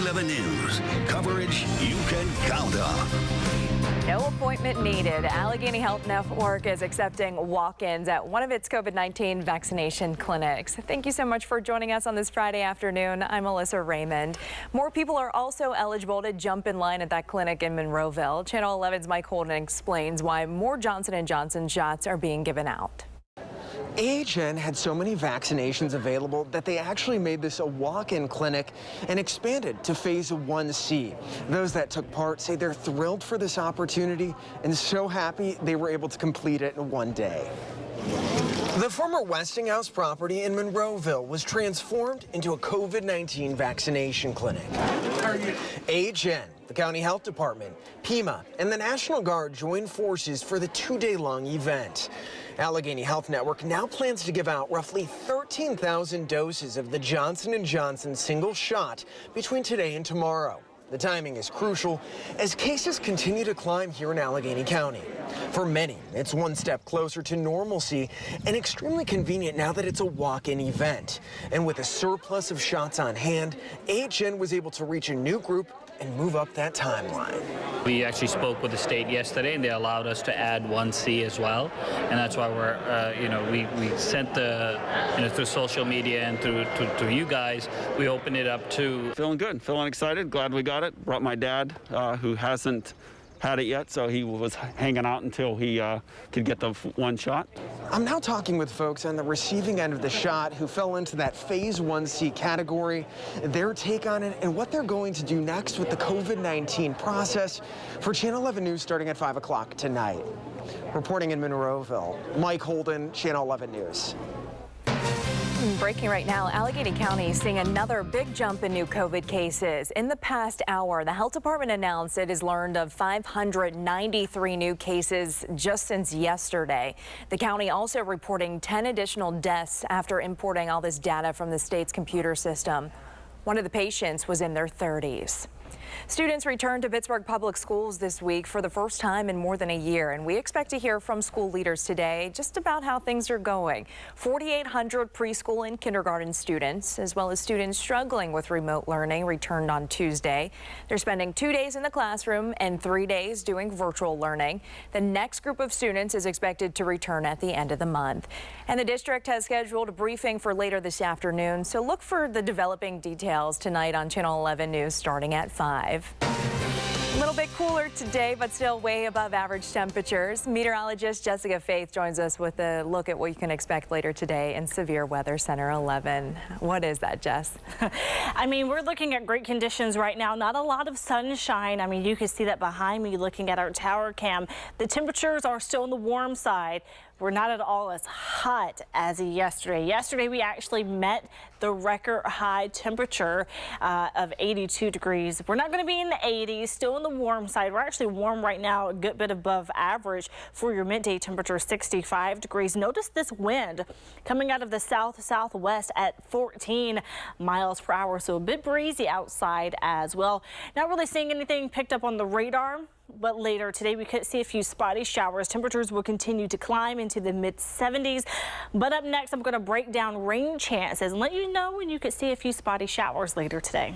11 News. Coverage you can count on. No appointment needed. Allegheny Health Network is accepting walk-ins at one of its COVID-19 vaccination clinics. Thank you so much for joining us on this Friday afternoon. I'm Alyssa Raymond. More people are also eligible to jump in line at that clinic in Monroeville. Channel 11's Mike Holden explains why more Johnson & Johnson shots are being given out. AHN had so many vaccinations available that they actually made this a walk-in clinic and expanded to phase 1C. Those that took part say they're thrilled for this opportunity and so happy they were able to complete it in one day. The former Westinghouse property in Monroeville was transformed into a COVID-19 vaccination clinic. AHN, the County Health Department, PEMA, and the National Guard joined forces for the two-day-long event. Allegheny Health Network now plans to give out roughly 13,000 doses of the Johnson & Johnson single shot between today and tomorrow. The timing is crucial as cases continue to climb here in Allegheny County. For many, it's one step closer to normalcy and extremely convenient now that it's a walk-in event. And with a surplus of shots on hand, AHN was able to reach a new group and move up that timeline. We actually spoke with the state yesterday, and they allowed us to add 1C as well, and that's why we're, we sent the, through social media and through you guys, we opened it up to. Feeling good, feeling excited, glad we got it. Brought my dad, who hasn't had it yet, so he was hanging out until he could get the one shot. I'm now talking with folks on the receiving end of the shot who fell into that phase 1C category, their take on it, and what they're going to do next with the COVID-19 process. For Channel 11 News starting at 5 o'clock tonight. Reporting in Monroeville, Mike Holden, Channel 11 News. Breaking right now, Allegheny County is seeing another big jump in new COVID cases. In the past hour, the health department announced it has learned of 593 new cases just since yesterday. The county also reporting 10 additional deaths after importing all this data from the state's computer system. One of the patients was in their 30s. Students returned to Pittsburgh public schools this week for the first time in more than a year, and we expect to hear from school leaders today just about how things are going. 4,800 preschool and kindergarten students, as well as students struggling with remote learning, returned on Tuesday. They're spending 2 days in the classroom and 3 days doing virtual learning. The next group of students is expected to return at the end of the month. And the district has scheduled a briefing for later this afternoon, so look for the developing details tonight on Channel 11 News starting at 5. A little bit cooler today, but still way above average temperatures. Meteorologist Jessica Faith joins us with a look at what you can expect later today in Severe Weather Center 11. What is that, Jess? I mean, we're looking at great conditions right now. Not a lot of sunshine. I mean, you can see that behind me looking at our tower cam. The temperatures are still on the warm side. We're not at all as hot as yesterday. Yesterday, we actually met the record high temperature of 82 degrees. We're not going to be in the 80s, still on the warm side. We're actually warm right now, a good bit above average for your midday temperature, 65 degrees. Notice this wind coming out of the south-southwest at 14 miles per hour, so a bit breezy outside as well. Not really seeing anything picked up on the radar. But later today, we could see a few spotty showers. Temperatures will continue to climb into the mid-70s. But up next, I'm going to break down rain chances and let you know when you could see a few spotty showers later today.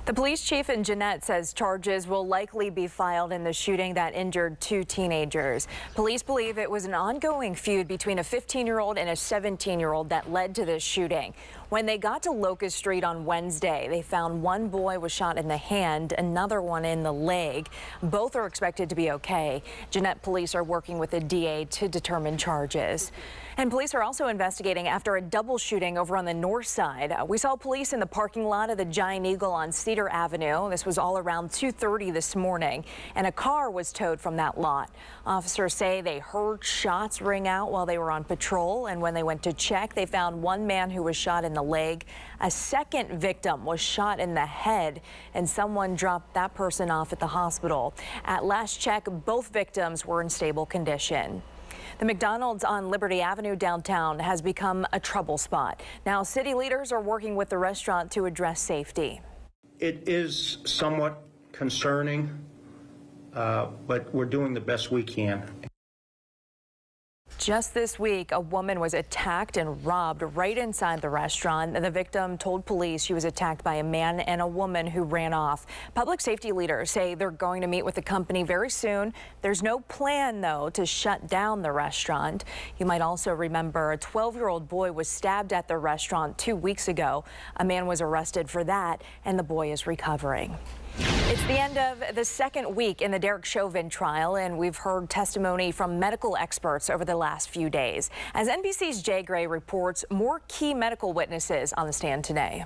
The police chief in Jeanette says charges will likely be filed in the shooting that injured 2 teenagers. Police believe it was an ongoing feud between a 15-year-old and a 17-year-old that led to this shooting. When they got to Locust Street on Wednesday, they found one boy was shot in the hand, another one in the leg. Both are expected to be okay. Jeanette police are working with the DA to determine charges. And police are also investigating after a double shooting over on the north side. We saw police in the parking lot of the Giant Eagle on Cedar Avenue. This was all around 2:30 this morning, and a car was towed from that lot. Officers say they heard shots ring out while they were on patrol, and when they went to check, they found one man who was shot in the leg. A second victim was shot in the head, and someone dropped that person off at the hospital. At last check, both victims were in stable condition. The McDonald's on Liberty Avenue downtown has become a trouble spot. Now, city leaders are working with the restaurant to address safety. It is somewhat concerning, but we're doing the best we can. Just this week, a woman was attacked and robbed right inside the restaurant. The victim told police she was attacked by a man and a woman who ran off. Public safety leaders say they're going to meet with the company very soon. There's no plan, though, to shut down the restaurant. You might also remember a 12-year-old boy was stabbed at the restaurant 2 weeks ago. A man was arrested for that, and the boy is recovering. It's the end of the second week in the Derek Chauvin trial, and we've heard testimony from medical experts over the last few days. As NBC's Jay Gray reports, more key medical witnesses on the stand today.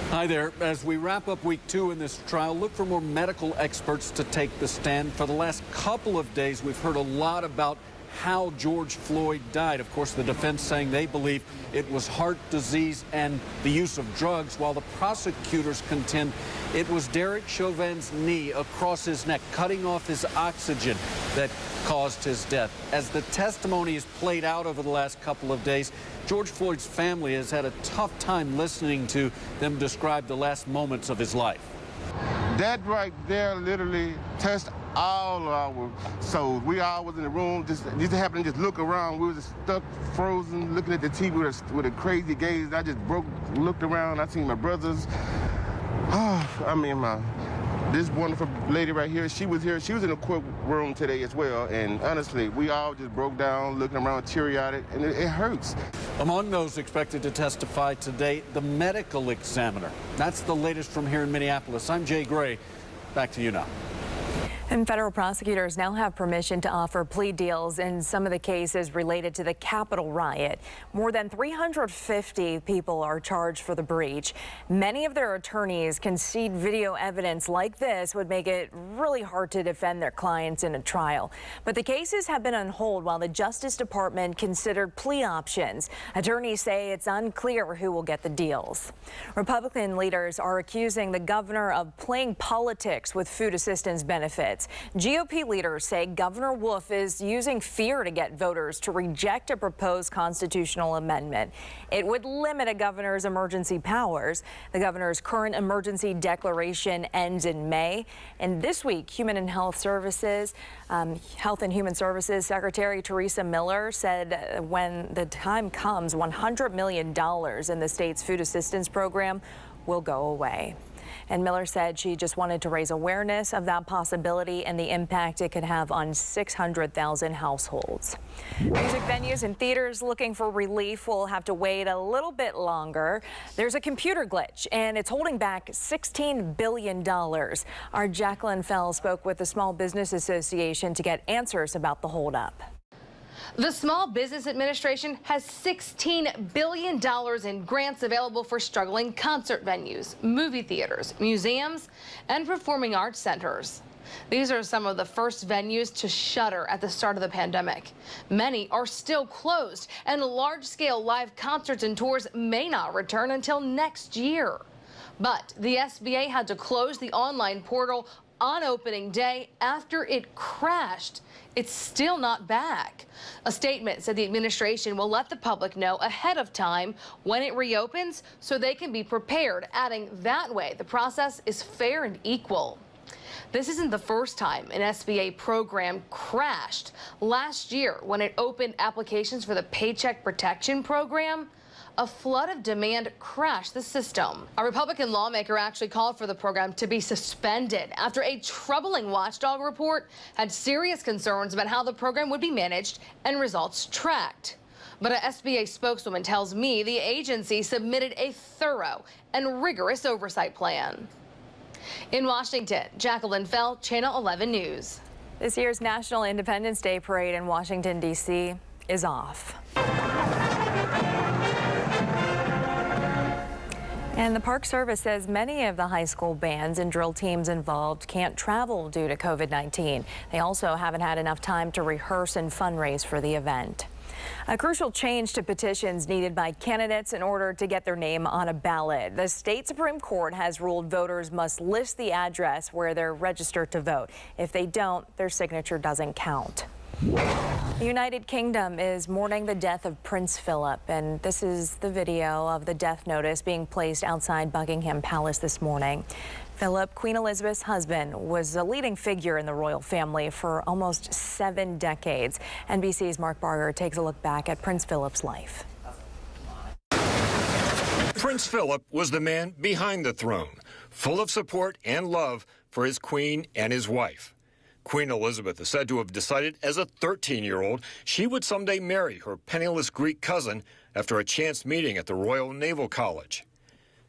Hi there. As we wrap up week 2 in this trial, look for more medical experts to take the stand. For the last couple of days, we've heard a lot about how George Floyd died. Of course, the defense saying they believe it was heart disease and the use of drugs, while the prosecutors contend it was Derek Chauvin's knee across his neck, cutting off his oxygen, that caused his death. As the testimony is played out over the last couple of days, George Floyd's family has had a tough time listening to them describe the last moments of his life. That right there literally touched all our souls. We all was in the room, just happened to just look around. We was just stuck, frozen, looking at the TV with a crazy gaze. I just looked around. I seen my brothers. This wonderful lady right here, she was here. She was in the courtroom today as well. And honestly, we all just broke down, looking around, teary-eyed, and it hurts. Among those expected to testify today, the medical examiner. That's the latest from here in Minneapolis. I'm Jay Gray. Back to you now. And federal prosecutors now have permission to offer plea deals in some of the cases related to the Capitol riot. More than 350 people are charged for the breach. Many of their attorneys concede video evidence like this would make it really hard to defend their clients in a trial. But the cases have been on hold while the Justice Department considered plea options. Attorneys say it's unclear who will get the deals. Republican leaders are accusing the governor of playing politics with food assistance benefits. GOP leaders say Governor Wolf is using fear to get voters to reject a proposed constitutional amendment. It would limit a governor's emergency powers. The governor's current emergency declaration ends in May. And this week, Health and Human Services Secretary Teresa Miller said when the time comes, $100 million in the state's food assistance program will go away. And Miller said she just wanted to raise awareness of that possibility and the impact it could have on 600,000 households. Music venues and theaters looking for relief will have to wait a little bit longer. There's a computer glitch, and it's holding back $16 billion. Our Jacqueline Fell spoke with the Small Business Association to get answers about the holdup. The Small Business Administration has $16 billion in grants available for struggling concert venues, movie theaters, museums, and performing arts centers. These are some of the first venues to shutter at the start of the pandemic. Many are still closed, and large-scale live concerts and tours may not return until next year. But the SBA had to close the online portal on opening day after it crashed. It's still not back. A statement said the administration will let the public know ahead of time when it reopens so they can be prepared, adding that way the process is fair and equal. This isn't the first time an SBA program crashed. Last year, when it opened applications for the Paycheck Protection Program, a flood of demand crashed the system. A Republican lawmaker actually called for the program to be suspended after a troubling watchdog report had serious concerns about how the program would be managed and results tracked. But an SBA spokeswoman tells me the agency submitted a thorough and rigorous oversight plan. In Washington, Jacqueline Fell, Channel 11 News. This year's National Independence Day Parade in Washington, D.C. is off. And the Park Service says many of the high school bands and drill teams involved can't travel due to COVID-19. They also haven't had enough time to rehearse and fundraise for the event. A crucial change to petitions needed by candidates in order to get their name on a ballot. The state Supreme Court has ruled voters must list the address where they're registered to vote. If they don't, their signature doesn't count. The United Kingdom is mourning the death of Prince Philip, and this is the video of the death notice being placed outside Buckingham Palace this morning. Philip, Queen Elizabeth's husband, was a leading figure in the royal family for almost 7 decades. NBC's Mark Barger takes a look back at Prince Philip's life. Prince Philip was the man behind the throne, full of support and love for his queen and his wife. Queen Elizabeth is said to have decided as a 13-year-old she would someday marry her penniless Greek cousin after a chance meeting at the Royal Naval College.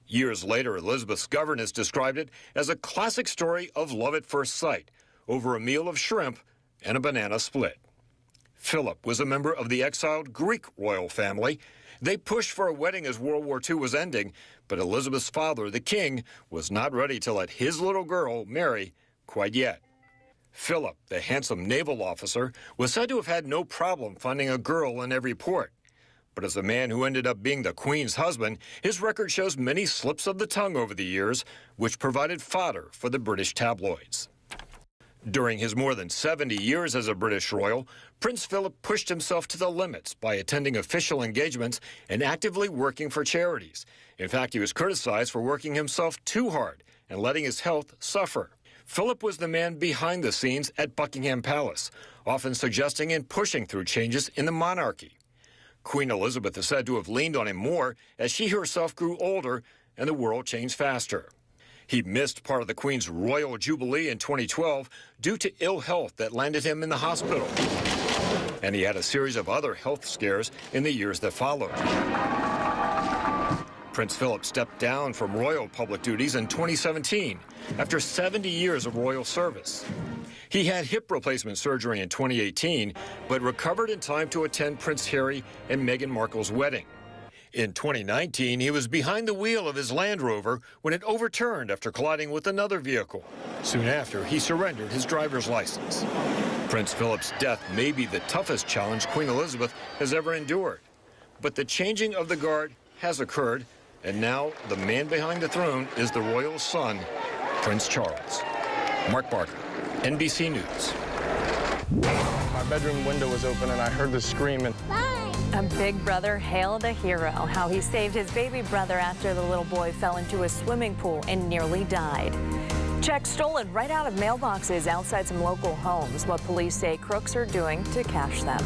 Years later, Elizabeth's governess described it as a classic story of love at first sight over a meal of shrimp and a banana split. Philip was a member of the exiled Greek royal family. They pushed for a wedding as World War II was ending, but Elizabeth's father, the king, was not ready to let his little girl marry quite yet. Philip, the handsome naval officer, was said to have had no problem finding a girl in every port. But as a man who ended up being the Queen's husband, his record shows many slips of the tongue over the years, which provided fodder for the British tabloids. During his more than 70 years as a British royal, Prince Philip pushed himself to the limits by attending official engagements and actively working for charities. In fact, he was criticized for working himself too hard and letting his health suffer. Philip was the man behind the scenes at Buckingham Palace, often suggesting and pushing through changes in the monarchy. Queen Elizabeth is said to have leaned on him more as she herself grew older and the world changed faster. He missed part of the Queen's Royal Jubilee in 2012 due to ill health that landed him in the hospital. And he had a series of other health scares in the years that followed. Prince Philip stepped down from royal public duties in 2017 after 70 years of royal service. He had hip replacement surgery in 2018, but recovered in time to attend Prince Harry and Meghan Markle's wedding. In 2019, he was behind the wheel of his Land Rover when it overturned after colliding with another vehicle. Soon after, he surrendered his driver's license. Prince Philip's death may be the toughest challenge Queen Elizabeth has ever endured. But the changing of the guard has occurred, and now the man behind the throne is the royal son, Prince Charles. Mark Barger, NBC News. My bedroom window was open and I heard the scream and... A big brother hailed a hero, how he saved his baby brother after the little boy fell into a swimming pool and nearly died. Checks stolen right out of mailboxes outside some local homes, what police say crooks are doing to cash them.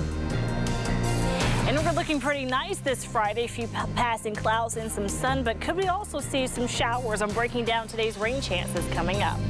And we're looking pretty nice this Friday. A few passing clouds and some sun, but could we also see some showers? I'm breaking down today's rain chances coming up.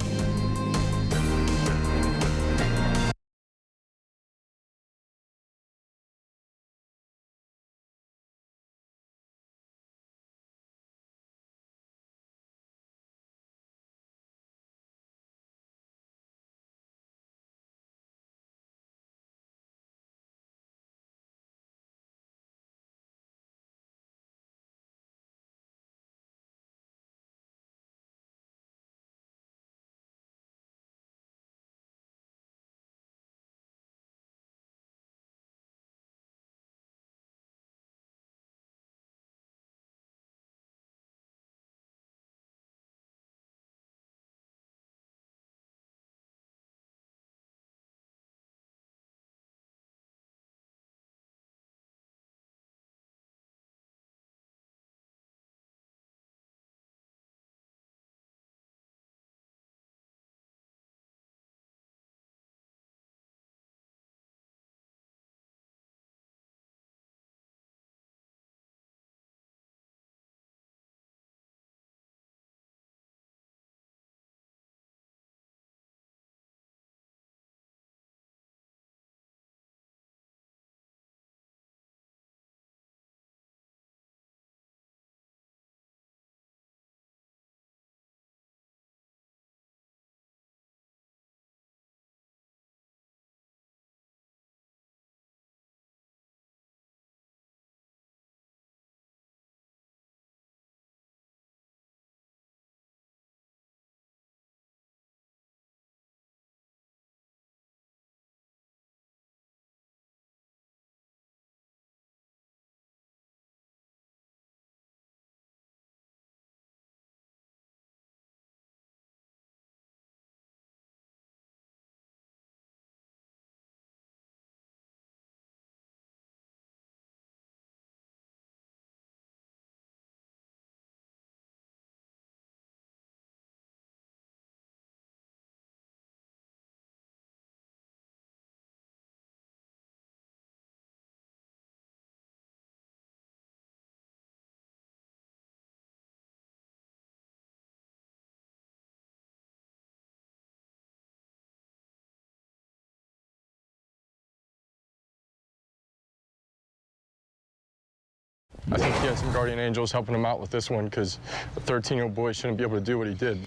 had some guardian angels helping him out with this one, because a 13-year-old boy shouldn't be able to do what he did.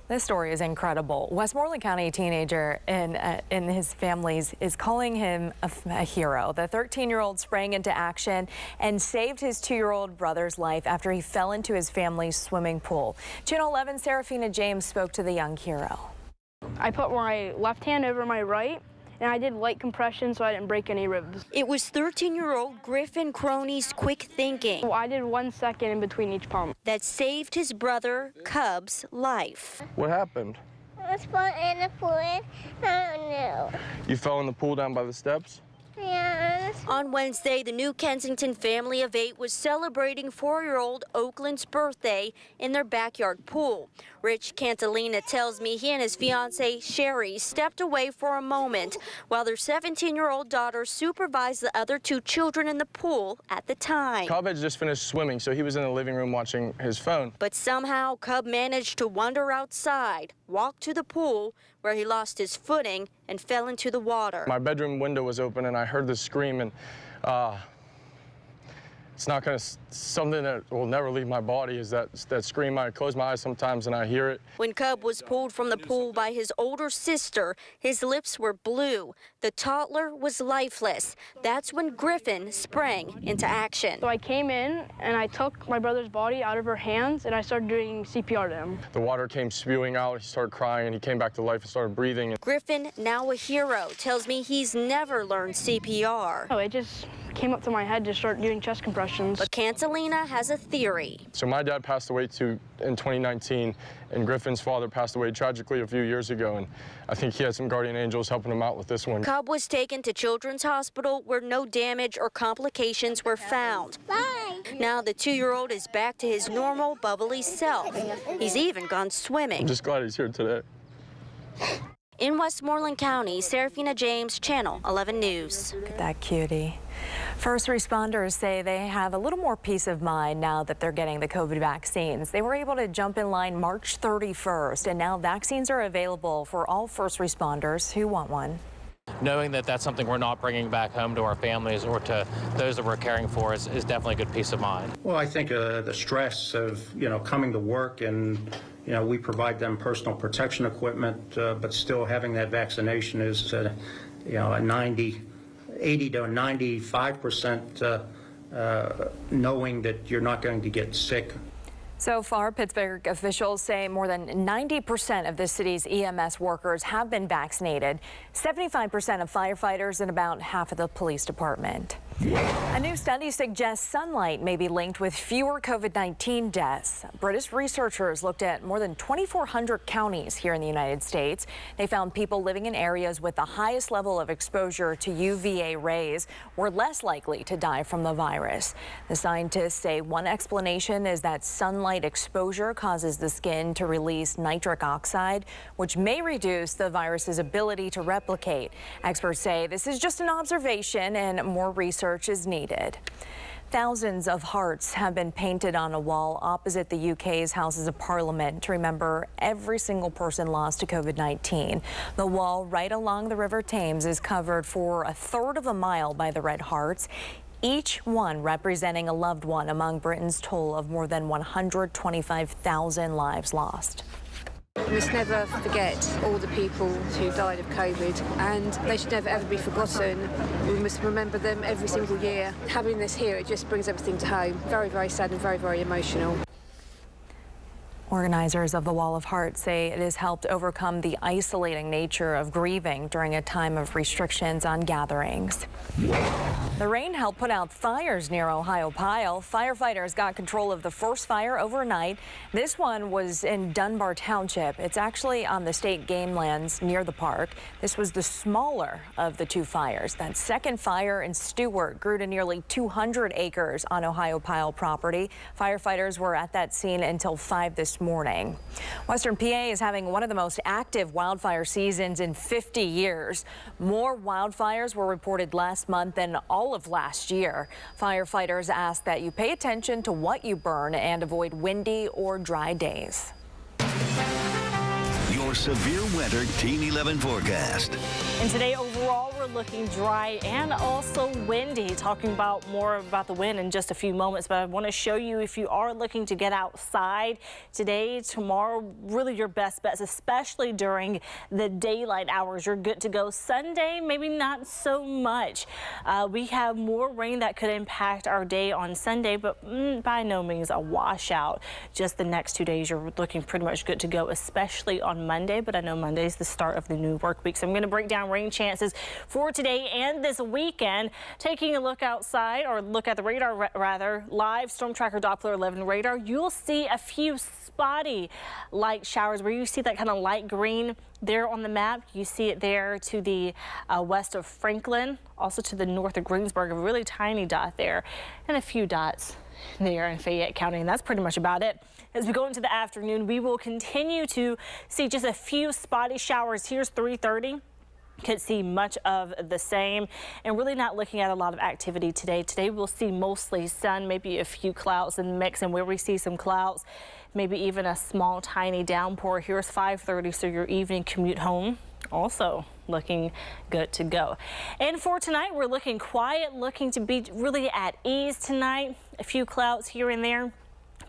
This story is incredible. Westmoreland County teenager and his families is calling him a hero. The 13-year-old sprang into action and saved his 2-year-old brother's life after he fell into his family's swimming pool. Channel 11's Serafina James spoke to the young hero. I put my left hand over my right, and I did light compression so I didn't break any ribs. It was 13-year-old Griffin Crony's quick thinking. So I did 1 second in between each pump. That saved his brother, Cub's, life. What happened? I was falling in the pool. I don't know. You fell in the pool down by the steps? Yeah. On Wednesday, the New Kensington family of 8 was celebrating 4-year-old Oakland's birthday in their backyard pool. Rich Cantalina tells me he and his fiancée, Sherry, stepped away for a moment while their 17-year-old daughter supervised the other 2 children in the pool at the time. Cub had just finished swimming, so he was in the living room watching his phone. But somehow, Cub managed to wander outside, walk to the pool, where he lost his footing and fell into the water. My bedroom window was open, and I heard the scream, and it's not going to, something that will never leave my body is that scream. I close my eyes sometimes and I hear it. When Cub was pulled from the pool by his older sister, his lips were blue. The toddler was lifeless. That's when Griffin sprang into action. So I came in and I took my brother's body out of her hands and I started doing CPR to him. The water came spewing out. He started crying and he came back to life and started breathing. Griffin, now a hero, tells me he's never learned CPR. Oh, it just came up to my head to start doing chest compressions. But Cantalina has a theory. So my dad passed away in 2019, and Griffin's father passed away tragically a few years ago, and I think he had some guardian angels helping him out with this one. Cub was taken to Children's Hospital where no damage or complications were found. Bye. Now the 2-year-old is back to his normal, bubbly self. He's even gone swimming. I'm just glad he's here today. In Westmoreland County, Serafina James, Channel 11 News. Look at that cutie. First responders say they have a little more peace of mind now that they're getting the COVID vaccines. They were able to jump in line March 31st, and now vaccines are available for all first responders who want one. Knowing that that's something we're not bringing back home to our families or to those that we're caring for is definitely a good peace of mind. Well, I think the stress of, coming to work and, we provide them personal protection equipment, but still having that vaccination is, a 80 to 95% knowing that you're not going to get sick. So far, Pittsburgh officials say more than 90% of the city's EMS workers have been vaccinated, 75% of firefighters, and about half of the police department. A new study suggests sunlight may be linked with fewer COVID-19 deaths. British researchers looked at more than 2,400 counties here in the United States. They found people living in areas with the highest level of exposure to UVA rays were less likely to die from the virus. The scientists say one explanation is that sunlight exposure causes the skin to release nitric oxide, which may reduce the virus's ability to replicate. Experts say this is just an observation and more research is needed. Thousands of hearts have been painted on a wall opposite the UK's Houses of Parliament to remember every single person lost to COVID-19. The wall right along the River Thames is covered for a third of a mile by the red hearts, each one representing a loved one among Britain's toll of more than 125,000 lives lost. We must never forget all the people who died of COVID, and they should never ever be forgotten. We must remember them every single year. Having this here, it just brings everything to home. Very, very sad and very, very emotional. Organizers of the Wall of Hearts say it has helped overcome the isolating nature of grieving during a time of restrictions on gatherings. The rain helped put out fires near Ohiopyle. Firefighters got control of the first fire overnight. This one was in Dunbar Township. It's actually on the state game lands near the park. This was the smaller of the 2 fires. That second fire in Stewart grew to nearly 200 acres on Ohiopyle property. Firefighters were at that scene until 5 this morning. Western PA is having one of the most active wildfire seasons in 50 years. More wildfires were reported last month than all of last year. Firefighters ask that you pay attention to what you burn and avoid windy or dry days. Your severe weather Team 11 forecast. And today, over overall, we're looking dry and also windy. Talking more about the wind in just a few moments, but I want to show you if you are looking to get outside today, tomorrow, really your best bets, especially during the daylight hours. You're good to go. Sunday, maybe not so much. We have more rain that could impact our day on Sunday, but by no means a washout. Just the next 2 days, you're looking pretty much good to go, especially on Monday, but I know Monday's the start of the new work week. So I'm going to break down rain chances for today and this weekend. Taking a look outside, or look at the radar rather, live storm tracker Doppler 11 radar, you'll see a few spotty light showers where you see that kind of light green there on the map. You see it there to the west of Franklin, also to the north of Greensburg, a really tiny dot there, and a few dots there in Fayette County, and that's pretty much about it. As we go into the afternoon, we will continue to see just a few spotty showers. Here's 3:30. Could see much of the same, and really not looking at a lot of activity today. Today we'll see mostly sun, maybe a few clouds in the mix, and where we see some clouds, maybe even a small tiny downpour. Here's 5:30, so your evening commute home also looking good to go. And for tonight, we're looking quiet, looking to be really at ease tonight. A few clouds here and there,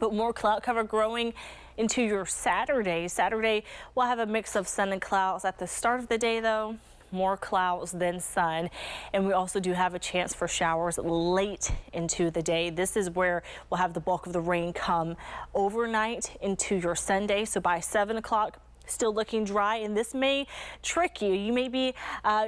but more cloud cover growing into your Saturday. Saturday, we'll have a mix of sun and clouds at the start of the day, though. More clouds than sun, and we also do have a chance for showers late into the day. This is where we'll have the bulk of the rain come overnight into your Sunday. So by 7 o'clock, still looking dry, and this may trick you. You may be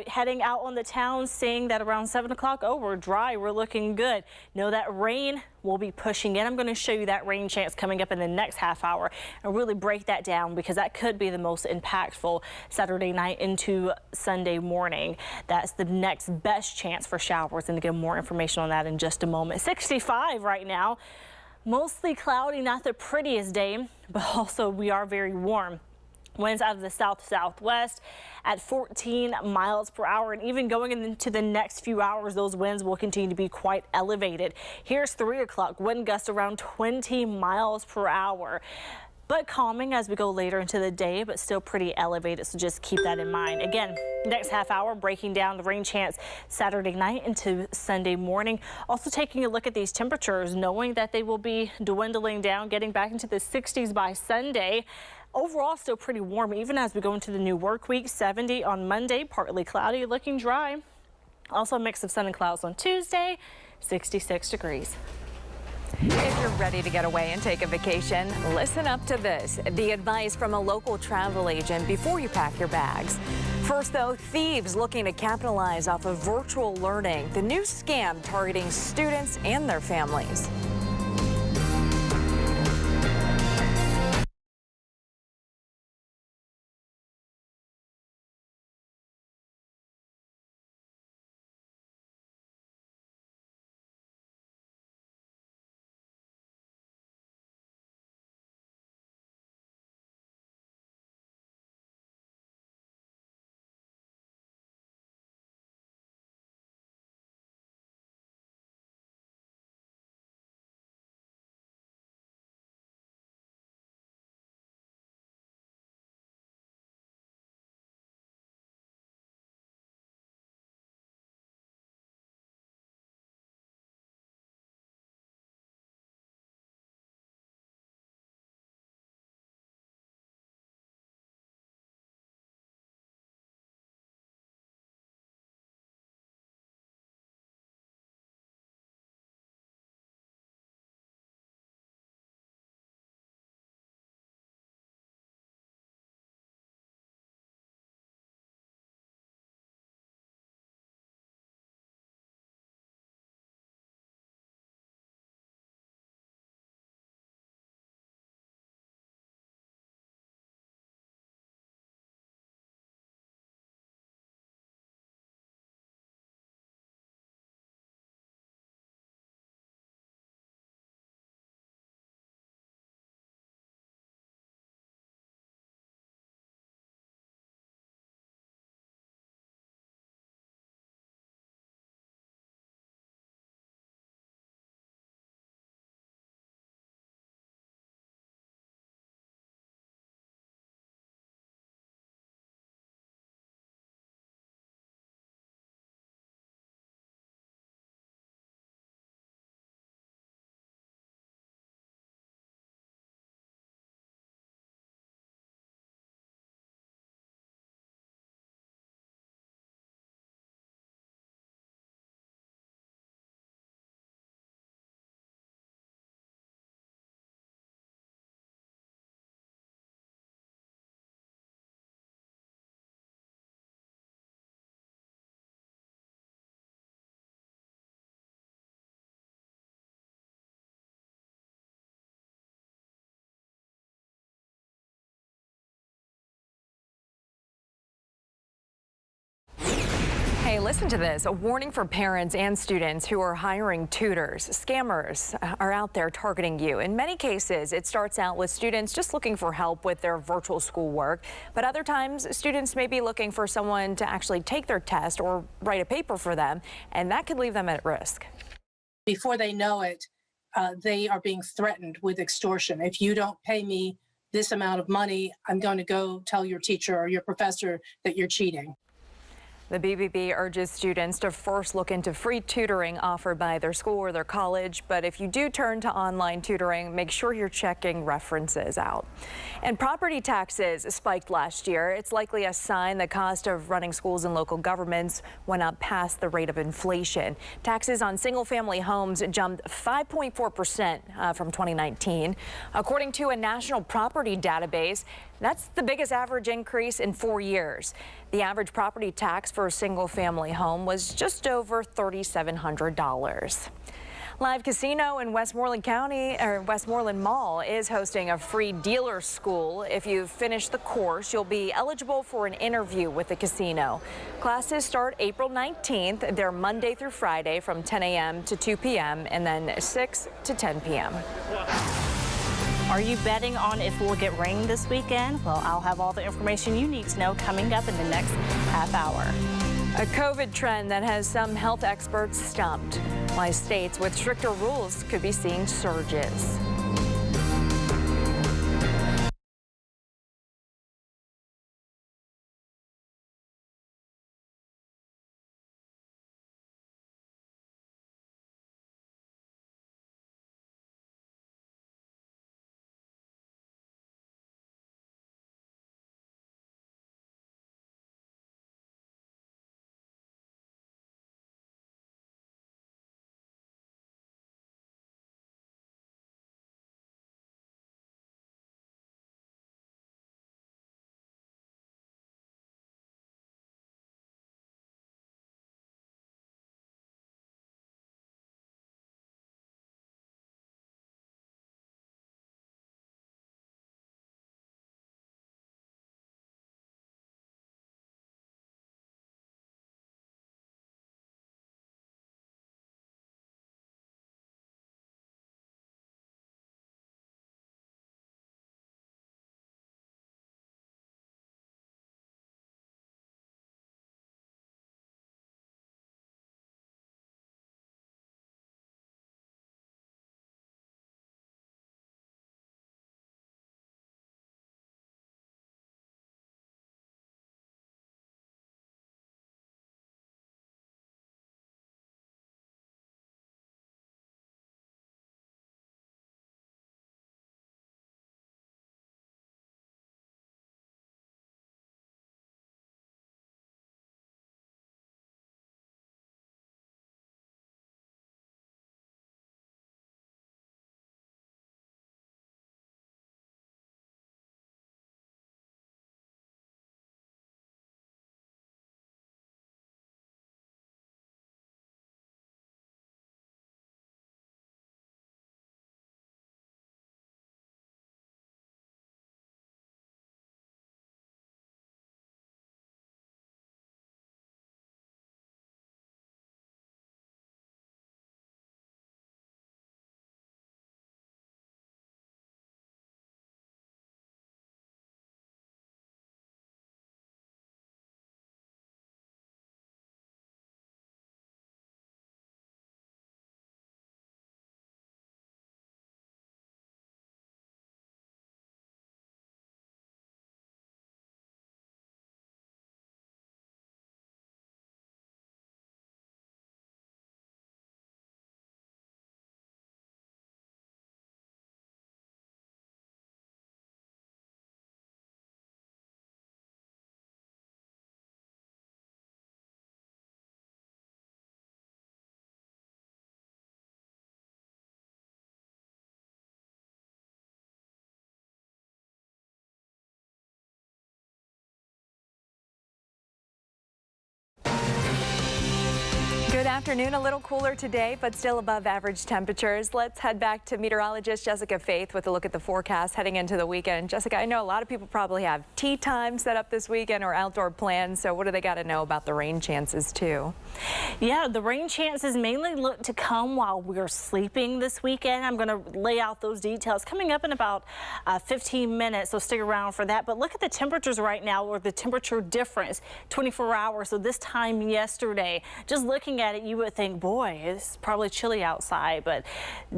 heading out on the town seeing that around 7 o'clock, oh, we're dry, we're looking good. No, that rain will be pushing in. I'm going to show you that rain chance coming up in the next half hour and really break that down, because that could be the most impactful Saturday night into Sunday morning. That's the next best chance for showers, and to get more information on that in just a moment. 65 right now, mostly cloudy, not the prettiest day, but also we are very warm. Winds out of the south-southwest at 14 miles per hour, and even going into the next few hours, those winds will continue to be quite elevated. Here's 3 o'clock, wind gusts around 20 miles per hour. But calming as we go later into the day, but still pretty elevated, so just keep that in mind. Again, next half hour, breaking down the rain chance Saturday night into Sunday morning. Also taking a look at these temperatures, knowing that they will be dwindling down, getting back into the 60s by Sunday. Overall, still pretty warm, even as we go into the new work week. 70 on Monday, partly cloudy, looking dry. Also a mix of sun and clouds on Tuesday, 66 degrees. If you're ready to get away and take a vacation, listen up to this. The advice from a local travel agent before you pack your bags. First, though, thieves looking to capitalize off of virtual learning. The new scam targeting students and their families. Hey, listen to this. A warning for parents and students who are hiring tutors. Scammers are out there targeting you. In many cases, it starts out with students just looking for help with their virtual schoolwork. But other times, students may be looking for someone to actually take their test or write a paper for them, and that could leave them at risk. Before they know it, they are being threatened with extortion. If you don't pay me this amount of money, I'm going to go tell your teacher or your professor that you're cheating. The BBB urges students to first look into free tutoring offered by their school or their college. But if you do turn to online tutoring, make sure you're checking references out. And property taxes spiked last year. It's likely a sign the cost of running schools and local governments went up past the rate of inflation. Taxes on single-family homes jumped 5.4% from 2019. According to a national property database, that's the biggest average increase in 4 years. The average property tax for a single-family home was just over $3,700. Live Casino in Westmoreland County, or Westmoreland Mall, is hosting a free dealer school. If you finish the course, you'll be eligible for an interview with the casino. Classes start April 19th. They're Monday through Friday from 10 a.m. to 2 p.m. and then 6 to 10 p.m. Are you betting on if we'll get rain this weekend? Well, I'll have all the information you need to know coming up in the next half hour. A COVID trend that has some health experts stumped. Why states with stricter rules could be seeing surges. afternoon, a little cooler today, but still above average temperatures. Let's head back to meteorologist Jessica Faith with a look at the forecast heading into the weekend. Jessica, I know a lot of people probably have tea time set up this weekend or outdoor plans, so what do they got to know about the rain chances too? Yeah, the rain chances mainly look to come while we're sleeping this weekend. I'm going to lay out those details coming up in about 15 minutes, so stick around for that. But look at the temperatures right now, or the temperature difference, 24 hours. So this time yesterday, just looking at it, you would think, boy, it's probably chilly outside, but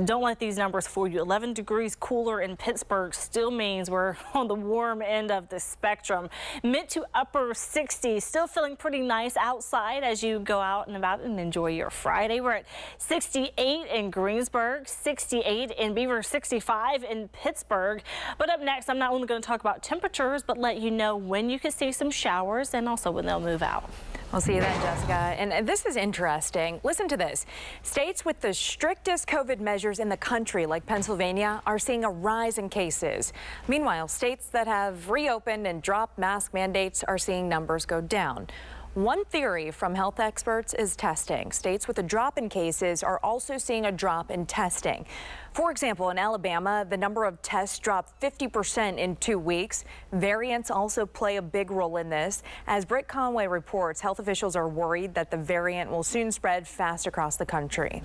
don't let these numbers fool you. 11 degrees cooler in Pittsburgh still means we're on the warm end of the spectrum. Mid to upper 60s, still feeling pretty nice outside as you go out and about and enjoy your Friday. We're at 68 in Greensburg, 68 in Beaver, 65 in Pittsburgh. But up next, I'm not only going to talk about temperatures, but let you know when you can see some showers and also when they'll move out. We'll see you then, Jessica. And this is interesting. Listen to this. States with the strictest COVID measures in the country, like Pennsylvania, are seeing a rise in cases. Meanwhile, states that have reopened and dropped mask mandates are seeing numbers go down. One theory from health experts is testing. States with a drop in cases are also seeing a drop in testing. For example, in Alabama, the number of tests dropped 50% in 2 weeks. Variants also play a big role in this. As Britt Conway reports, health officials are worried that the variant will soon spread fast across the country.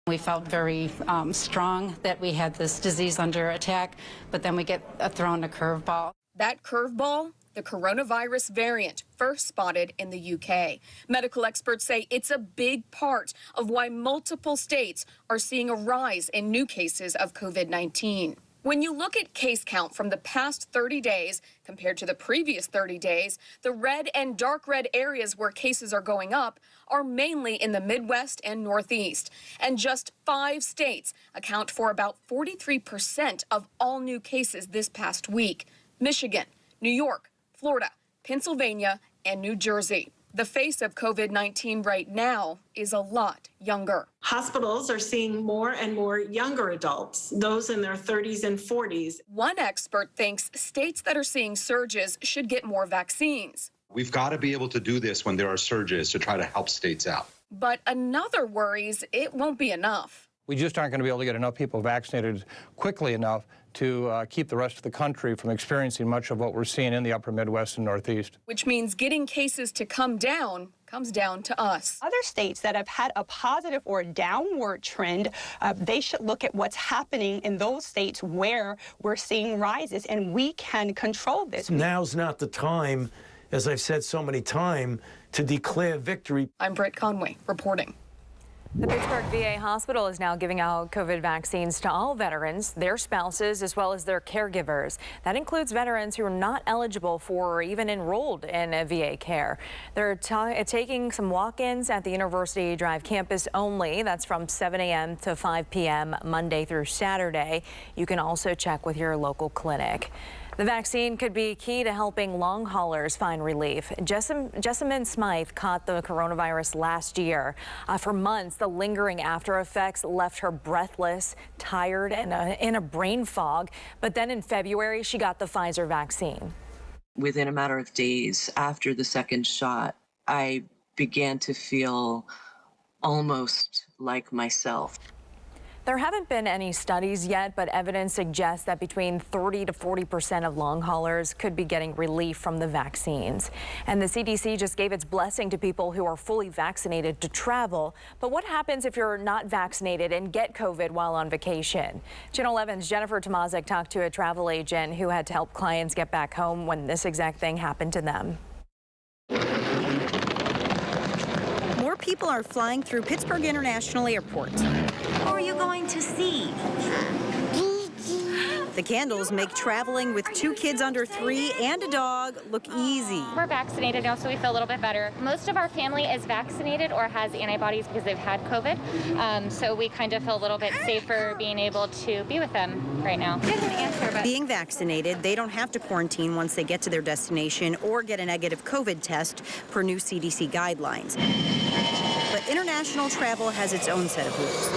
We felt very strong that we had this disease under attack, but then we get thrown a curveball. That curveball? The coronavirus variant, first spotted in the UK. Medical experts say it's a big part of why multiple states are seeing a rise in new cases of COVID-19. When you look at case count from the past 30 days compared to the previous 30 days, the red and dark red areas where cases are going up are mainly in the Midwest and Northeast. And just 5 states account for about 43% of all new cases this past week: Michigan, New York, Florida, Pennsylvania, and New Jersey. The face of COVID-19 right now is a lot younger. Hospitals are seeing more and more younger adults, those in their 30s and 40s. One expert thinks states that are seeing surges should get more vaccines. We've got to be able to do this when there are surges to try to help states out. But another worries it won't be enough. We just aren't going to be able to get enough people vaccinated quickly enough to keep the rest of the country from experiencing much of what we're seeing in the upper Midwest and Northeast. Which means getting cases to come down comes down to us. Other states that have had a positive or downward trend, they should look at what's happening in those states where we're seeing rises, and we can control this. Now's not the time, as I've said so many times, to declare victory. I'm Britt Conway reporting. The Pittsburgh VA hospital is now giving out COVID vaccines to all veterans, their spouses, as well as their caregivers. That includes veterans who are not eligible for or even enrolled in VA care. They're taking some walk-ins at the University Drive campus only. That's from 7 a.m. to 5 p.m. Monday through Saturday. You can also check with your local clinic. The vaccine could be key to helping long haulers find relief. Jessamine Smythe caught the coronavirus last year. For months, the lingering after effects left her breathless, tired, and in a brain fog. But then in February, she got the Pfizer vaccine. Within a matter of days after the second shot, I began to feel almost like myself. There haven't been any studies yet, but evidence suggests that between 30 to 40% of long haulers could be getting relief from the vaccines. And the CDC just gave its blessing to people who are fully vaccinated to travel. But what happens if you're not vaccinated and get COVID while on vacation? Channel 11's Jennifer Tomaszek talked to a travel agent who had to help clients get back home when this exact thing happened to them. More people are flying through Pittsburgh International Airport. Who are you going to see? The candles make traveling with 2 kids under 3 and a dog look easy. We're vaccinated now, so we feel a little bit better. Most of our family is vaccinated or has antibodies because they've had COVID. So we kind of feel a little bit safer being able to be with them right now. Being vaccinated, they don't have to quarantine once they get to their destination or get a negative COVID test per new CDC guidelines. But international travel has its own set of rules.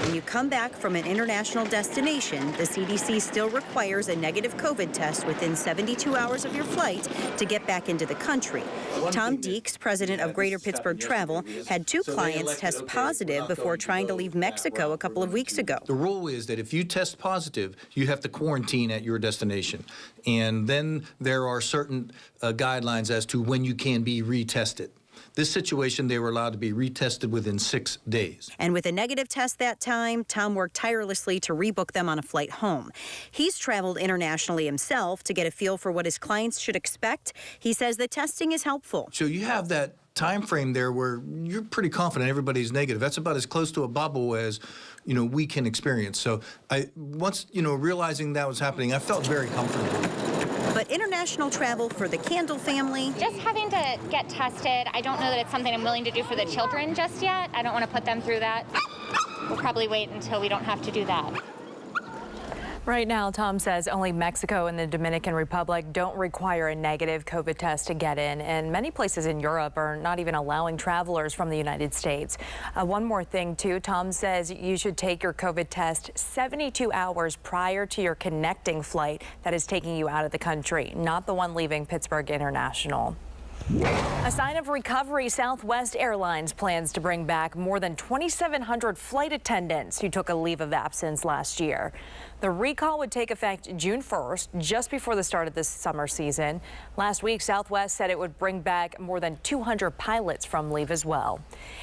When you come back from an international destination, the CDC still requires a negative COVID test within 72 hours of your flight to get back into the country. Tom Deeks, president of Greater Pittsburgh Travel, had 2 clients test positive before trying to leave Mexico a couple of weeks ago. The rule is that if you test positive, you have to quarantine at your destination. And then there are certain guidelines as to when you can be retested. This situation, they were allowed to be retested within 6 days. And with a negative test that time, Tom worked tirelessly to rebook them on a flight home. He's traveled internationally himself to get a feel for what his clients should expect. He says the testing is helpful. So you have that time frame there where you're pretty confident everybody's negative. That's about as close to a bubble as, we can experience. So once, realizing that was happening, I felt very comfortable. But international travel for the Candle family. Just having to get tested, I don't know that it's something I'm willing to do for the children just yet. I don't want to put them through that. We'll probably wait until we don't have to do that. Right now, Tom says only Mexico and the Dominican Republic don't require a negative COVID test to get in, and many places in Europe are not even allowing travelers from the United States. One more thing, too, Tom says you should take your COVID test 72 hours prior to your connecting flight that is taking you out of the country, not the one leaving Pittsburgh International. A sign of recovery, Southwest Airlines plans to bring back more than 2,700 flight attendants who took a leave of absence last year. The recall would take effect June 1st, just before the start of this summer season. Last week, Southwest said it would bring back more than 200 pilots from leave as well.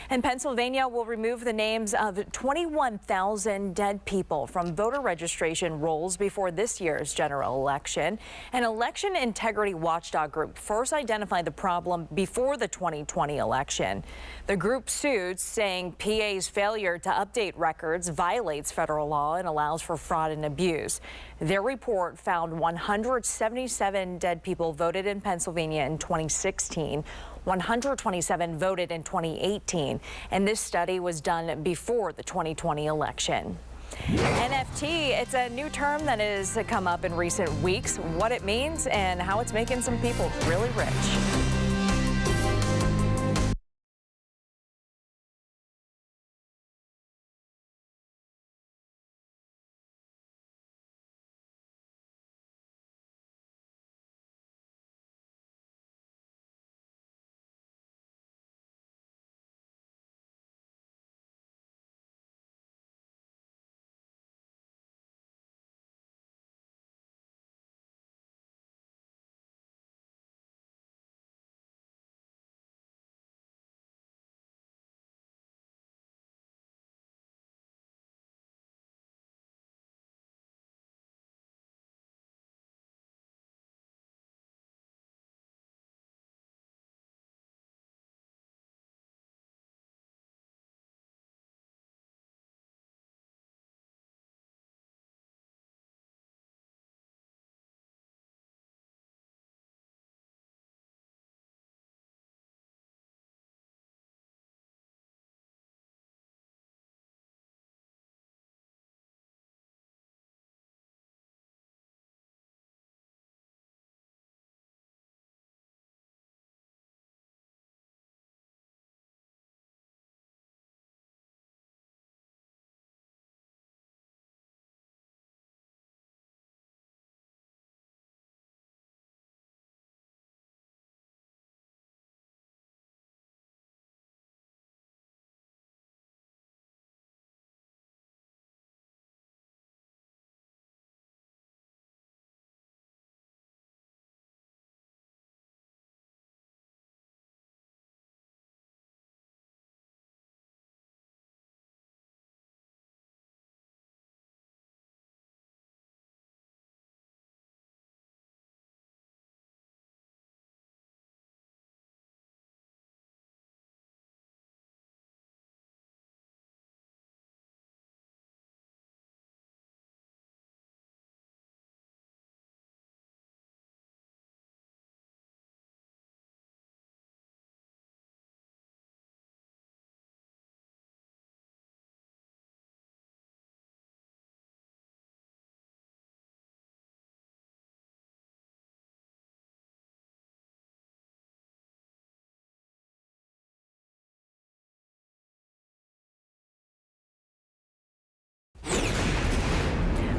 And Pennsylvania will remove the names of 21,000 dead people from voter registration rolls before this year's general election. An election integrity watchdog group first identified the problem before the 2020 election. The group sued, saying PA's failure to update records violates federal law and allows for fraud and abuse. Their report found 177 dead people voted in Pennsylvania in 2016. 127 voted in 2018, and this study was done before the 2020 election. NFT, it's a new term that has come up in recent weeks, what it means and how it's making some people really rich.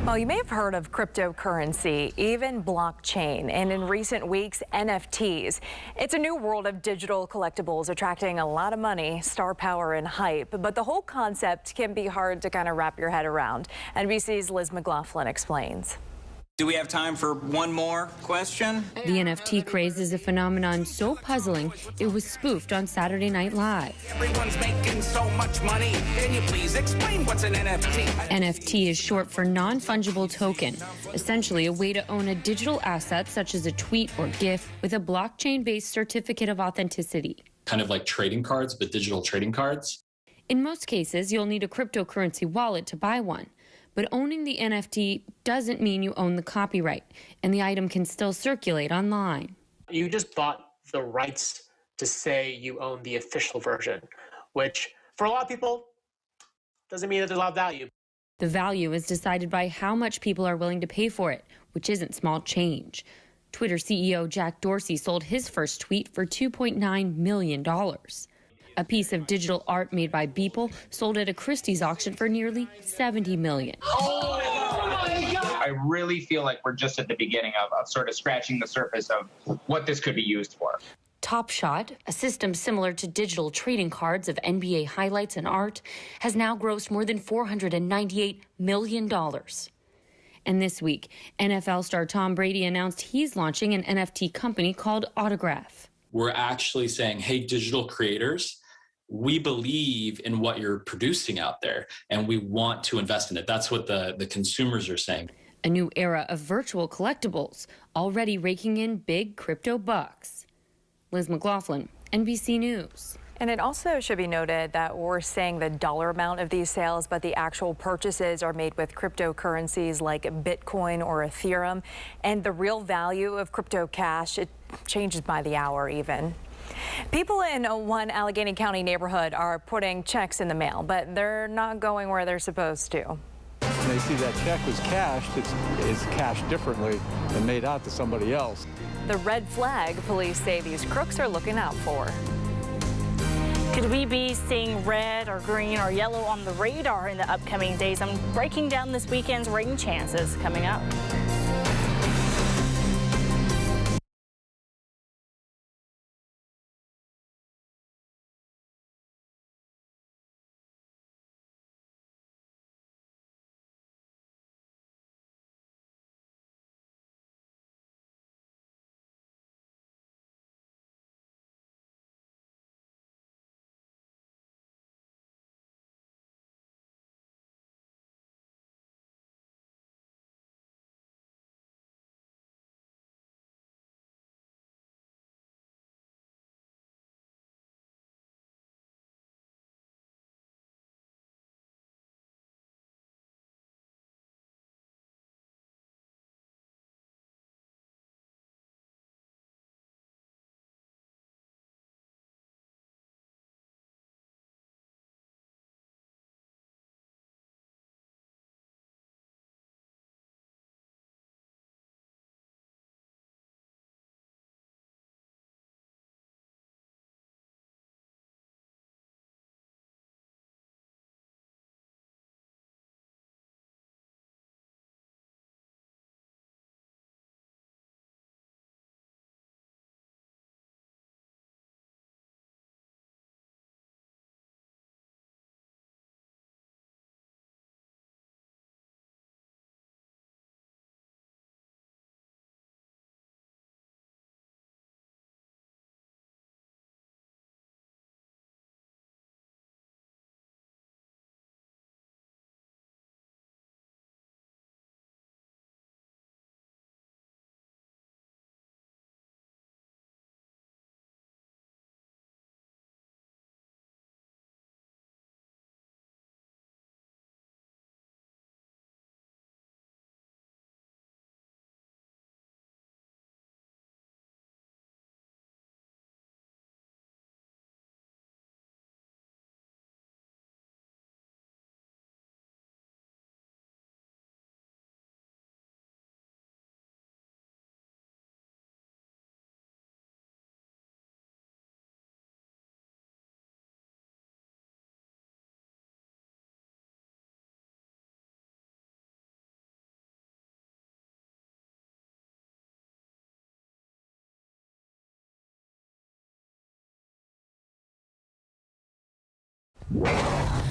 Well, you may have heard of cryptocurrency, even blockchain, and in recent weeks, NFTs. It's a new world of digital collectibles attracting a lot of money, star power, and hype. But the whole concept can be hard to kind of wrap your head around. NBC's Liz McLaughlin explains. Do we have time for one more question? The NFT craze is a phenomenon so puzzling, it was spoofed on Saturday Night Live. Everyone's making so much money. Can you please explain what's an NFT? NFT is short for non-fungible token, essentially a way to own a digital asset such as a tweet or GIF with a blockchain-based certificate of authenticity. Kind of like trading cards, but digital trading cards. In most cases, you'll need a cryptocurrency wallet to buy one. But owning the NFT doesn't mean you own the copyright, and the item can still circulate online. You just bought the rights to say you own the official version, which for a lot of people doesn't mean that there's a lot of value. The value is decided by how much people are willing to pay for it, which isn't small change. Twitter CEO Jack Dorsey sold his first tweet for $2.9 million. A piece of digital art made by Beeple sold at a Christie's auction for nearly $70 million. Oh my God. I really feel like we're just at the beginning of sort of scratching the surface of what this could be used for. Top Shot, a system similar to digital trading cards of NBA highlights and art, has now grossed more than $498 million. And this week, NFL star Tom Brady announced he's launching an NFT company called Autograph. We're actually saying, hey, digital creators, we believe in what you're producing out there, and we want to invest in it. That's what the consumers are saying. A new era of virtual collectibles, already raking in big crypto bucks. Liz McLaughlin, NBC News. And it also should be noted that we're saying the dollar amount of these sales, but the actual purchases are made with cryptocurrencies like Bitcoin or Ethereum. And the real value of crypto cash, it changes by the hour even. People in one Allegheny County neighborhood are putting checks in the mail, but they're not going where they're supposed to. When they see that check was cashed, it's cashed differently and made out to somebody else. The red flag police say these crooks are looking out for. Could we be seeing red or green or yellow on the radar in the upcoming days? I'm breaking down this weekend's rain chances coming up.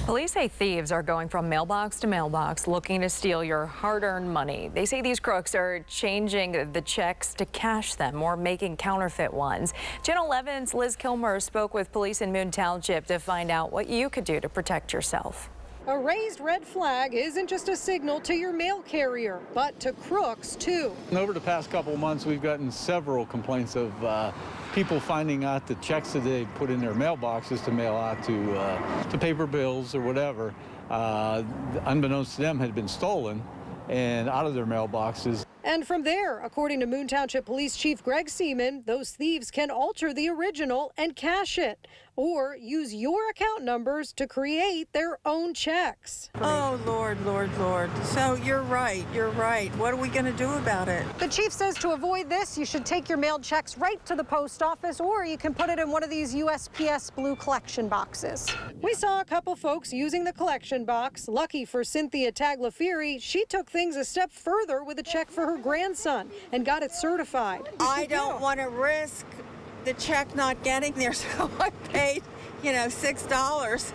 Police say thieves are going from mailbox to mailbox looking to steal your hard-earned money. They say these crooks are changing the checks to cash them or making counterfeit ones. Channel 11's Liz Kilmer spoke with police in Moon Township to find out what you could do to protect yourself. A raised red flag isn't just a signal to your mail carrier, but to crooks too. Over the past couple of months, we've gotten several complaints of people finding out the checks that they put in their mailboxes to mail out to paper bills or whatever, unbeknownst to them, had been stolen and out of their mailboxes. And from there, according to Moon Township Police Chief Greg Seaman, those thieves can alter the original and cash it, or use your account numbers to create their own checks. Oh, Lord, Lord, Lord. So you're right. What are we going to do about it? The chief says to avoid this, you should take your mailed checks right to the post office, or you can put it in one of these USPS blue collection boxes. We saw a couple folks using the collection box. Lucky for Cynthia Tagliafieri, she took things a step further with a check for her grandson and got it certified. I don't want to risk the check not getting there, so I paid, $6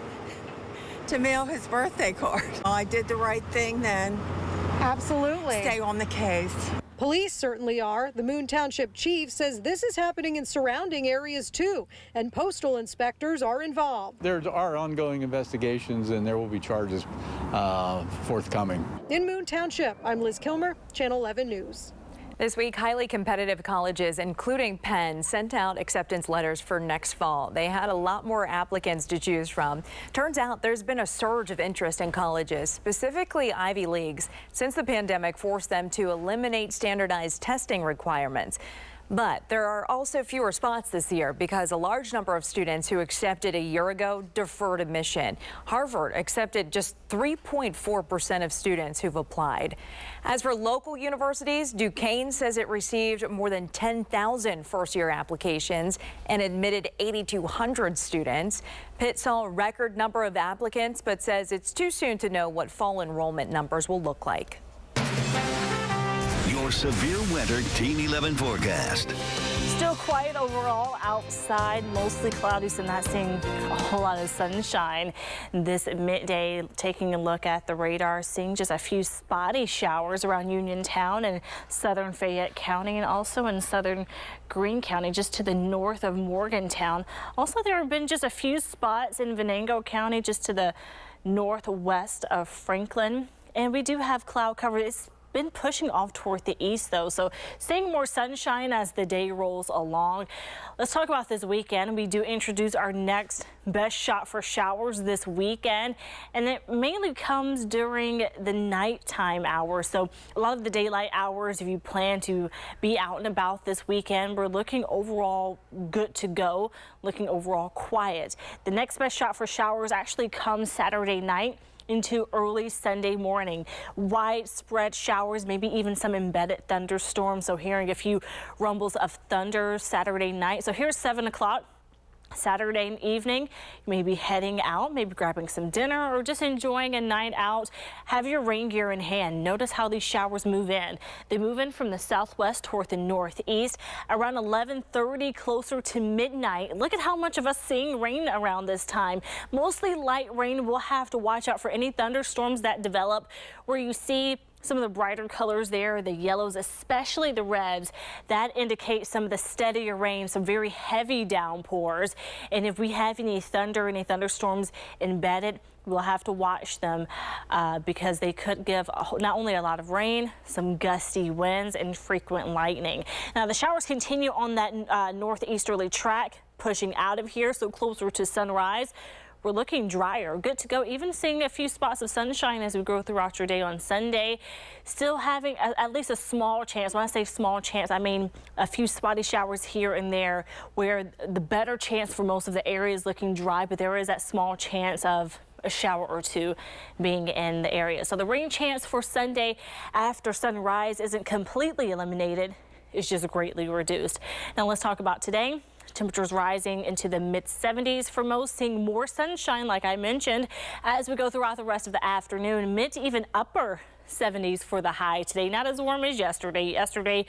to mail his birthday card. I did the right thing then. Absolutely. Stay on the case. Police certainly are. The Moon Township chief says this is happening in surrounding areas too, and postal inspectors are involved. There are ongoing investigations, and there will be charges forthcoming. In Moon Township, I'm Liz Kilmer, Channel 11 News. This week, highly competitive colleges, including Penn, sent out acceptance letters for next fall. They had a lot more applicants to choose from. Turns out there's been a surge of interest in colleges, specifically Ivy Leagues, since the pandemic forced them to eliminate standardized testing requirements. But there are also fewer spots this year because a large number of students who accepted a year ago deferred admission. Harvard accepted just 3.4% of students who've applied. As for local universities, Duquesne says it received more than 10,000 first-year applications and admitted 8,200 students. Pitt saw a record number of applicants, but says it's too soon to know what fall enrollment numbers will look like. Your severe winter Team 11 forecast. Still quiet overall outside, mostly cloudy, so not seeing a whole lot of sunshine. This midday, taking a look at the radar, seeing just a few spotty showers around Uniontown and southern Fayette County, and also in southern Greene County, just to the north of Morgantown. Also, there have been just a few spots in Venango County, just to the northwest of Franklin. And we do have cloud cover. It's been pushing off toward the east, though, so seeing more sunshine as the day rolls along. Let's talk about this weekend. We do introduce our next best shot for showers this weekend, and it mainly comes during the nighttime hours. So a lot of the daylight hours, if you plan to be out and about this weekend, we're looking overall good to go, looking overall quiet. The next best shot for showers actually comes Saturday night into early Sunday morning. Widespread showers, maybe even some embedded thunderstorms. So hearing a few rumbles of thunder Saturday night. So here's 7 o'clock. Saturday evening, you may be heading out, maybe grabbing some dinner or just enjoying a night out. Have your rain gear in hand. Notice how these showers move in. They move in from the southwest toward the northeast around 11:30, closer to midnight. Look at how much of us seeing rain around this time. Mostly light rain. We'll have to watch out for any thunderstorms that develop where you see some of the brighter colors there, the yellows, especially the reds, that indicates some of the steadier rain, some very heavy downpours. And if we have any thunder, any thunderstorms embedded, we'll have to watch them because they could give not only a lot of rain, some gusty winds and frequent lightning. Now the showers continue on that northeasterly track, pushing out of here, so closer to sunrise. We're looking drier, good to go, even seeing a few spots of sunshine as we go throughout your day on Sunday. Still having at least a small chance. When I say small chance, I mean a few spotty showers here and there, where the better chance for most of the area is looking dry, but there is that small chance of a shower or two being in the area. So the rain chance for Sunday after sunrise isn't completely eliminated. It's just greatly reduced. Now let's talk about today. Temperatures rising into the mid-70s for most, seeing more sunshine, like I mentioned, as we go throughout the rest of the afternoon. Mid to even upper 70s for the high today. Not as warm as yesterday. Yesterday,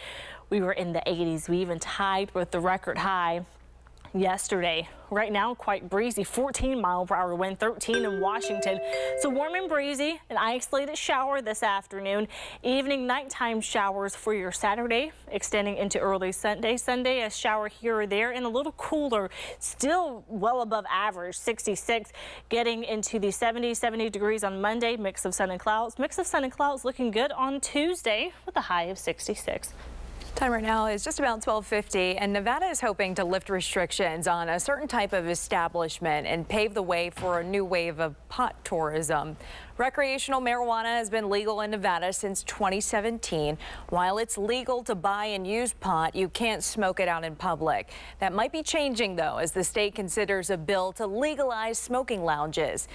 we were in the 80s. We even tied with the record high yesterday. Right now, quite breezy, 14-mile-per-hour wind, 13 in Washington. So warm and breezy, an isolated shower this afternoon. Evening, nighttime showers for your Saturday, extending into early Sunday. Sunday, a shower here or there, and a little cooler, still well above average, 66, getting into the 70 degrees on Monday. Mix of sun and clouds. Mix of sun and clouds looking good on Tuesday with a high of 66. Time right now is just about 12:50, and Nevada is hoping to lift restrictions on a certain type of establishment and pave the way for a new wave of pot tourism. Recreational marijuana has been legal in Nevada since 2017. While it's legal to buy and use pot, you can't smoke it out in public. That might be changing, though, as the state considers a bill to legalize smoking lounges.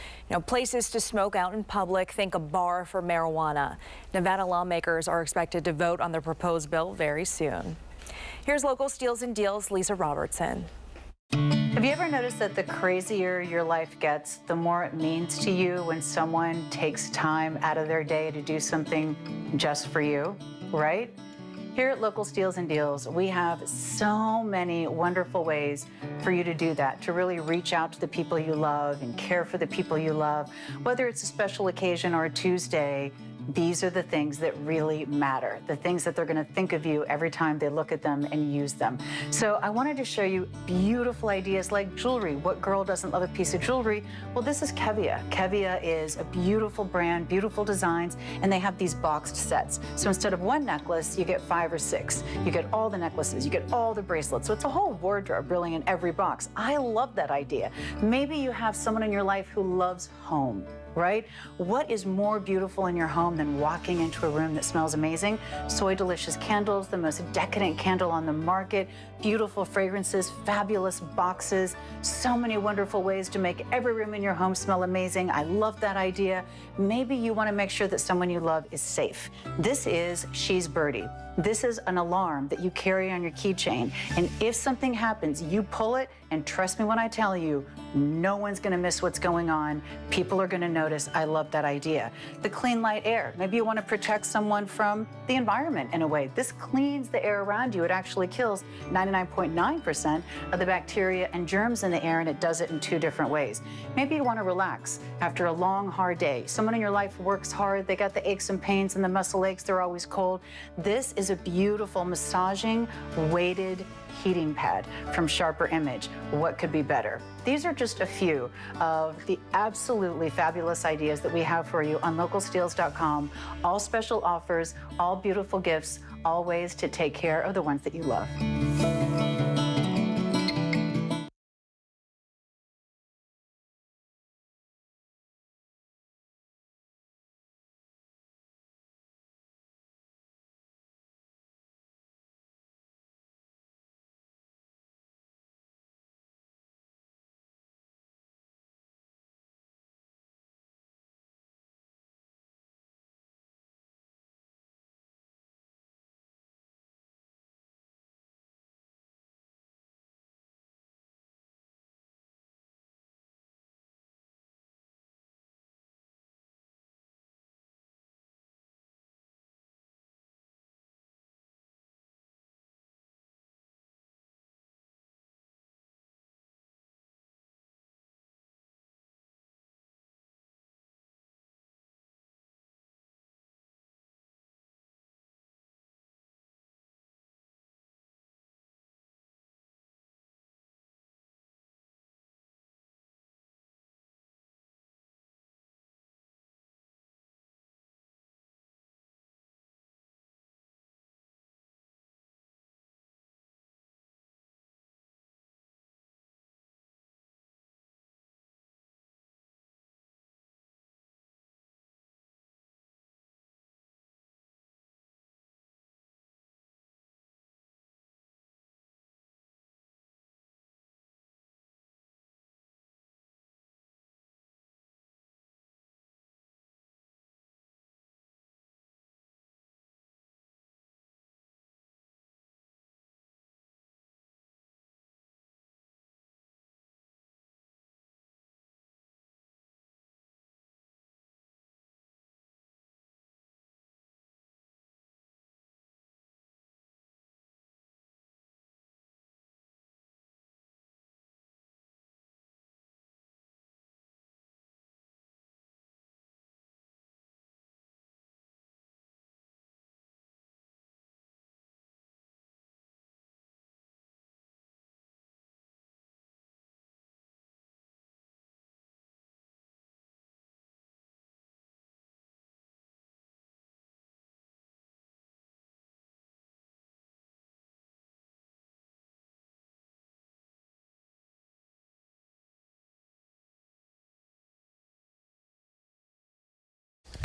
Places to smoke out in public, think a bar for marijuana. Nevada lawmakers are expected to vote on the proposed bill very soon. Here's local Steals and Deals' Lisa Robertson. Have you ever noticed that the crazier your life gets, the more it means to you when someone takes time out of their day to do something just for you, right? Here at Local Steals and Deals, we have so many wonderful ways for you to do that, to really reach out to the people you love and care for the people you love. Whether it's a special occasion or a Tuesday, these are the things that really matter, the things that they're going to think of you every time they look at them and use them. So I wanted to show you beautiful ideas like jewelry. What girl doesn't love a piece of jewelry? Well, this is Kevia. Kevia is a beautiful brand, beautiful designs, and they have these boxed sets. So instead of one necklace, you get 5 or 6. You get all the necklaces, you get all the bracelets. So it's a whole wardrobe really in every box. I love that idea. Maybe you have someone in your life who loves home, right? What is more beautiful in your home than walking into a room that smells amazing? Soy Delicious candles, the most decadent candle on the market, beautiful fragrances, fabulous boxes, so many wonderful ways to make every room in your home smell amazing. I love that idea. Maybe you want to make sure that someone you love is safe. This is She's Birdie. This is an alarm that you carry on your keychain. And if something happens, you pull it, and trust me when I tell you, no one's going to miss what's going on. People are going to notice. I love that idea. The Clean Light Air. Maybe you want to protect someone from the environment in a way. This cleans the air around you. It actually kills 99.9% of the bacteria and germs in the air, and it does it in 2 different ways. Maybe you want to relax after a long, hard day. Someone in your life works hard. They got the aches and pains and the muscle aches. They're always cold. This is a beautiful massaging, weighted heating pad from Sharper Image. What could be better? These are just a few of the absolutely fabulous ideas that we have for you on localsteals.com. All special offers, all beautiful gifts, all ways to take care of the ones that you love.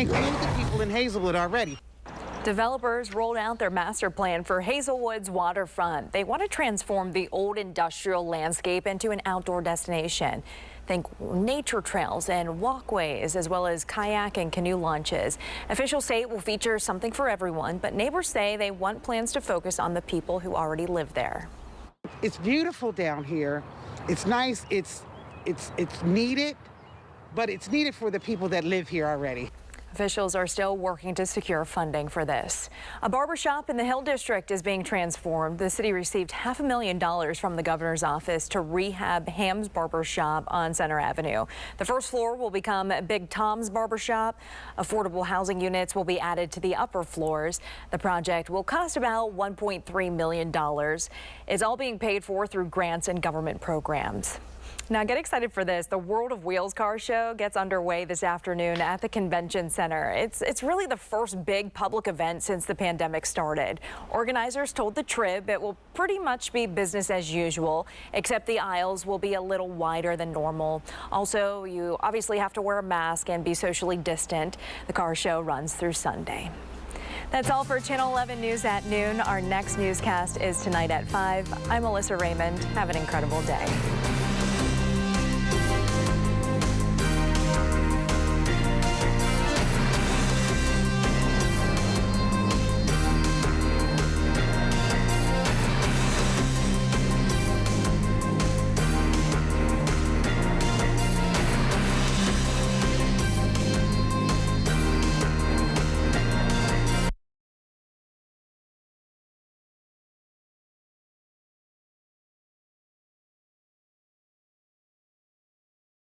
include the people in Hazelwood already. Developers rolled out their master plan for Hazelwood's waterfront. They want to transform the old industrial landscape into an outdoor destination. Think nature trails and walkways, as well as kayak and canoe launches. Officials say it will feature something for everyone, but neighbors say they want plans to focus on the people who already live there. It's beautiful down here. It's nice. It's needed, but it's needed for the people that live here already. Officials are still working to secure funding for this. A barbershop in the Hill District is being transformed. The city received $500,000 from the governor's office to rehab Ham's Barbershop on Center Avenue. The first floor will become Big Tom's Barbershop. Affordable housing units will be added to the upper floors. The project will cost about $1.3 million. It's all being paid for through grants and government programs. Now get excited for this. The World of Wheels car show gets underway this afternoon at the convention center. It's really the first big public event since the pandemic started. Organizers told the Trib it will pretty much be business as usual, except the aisles will be a little wider than normal. Also, you obviously have to wear a mask and be socially distant. The car show runs through Sunday. That's all for Channel 11 News at noon. Our next newscast is tonight at 5. I'm Melissa Raymond. Have an incredible day.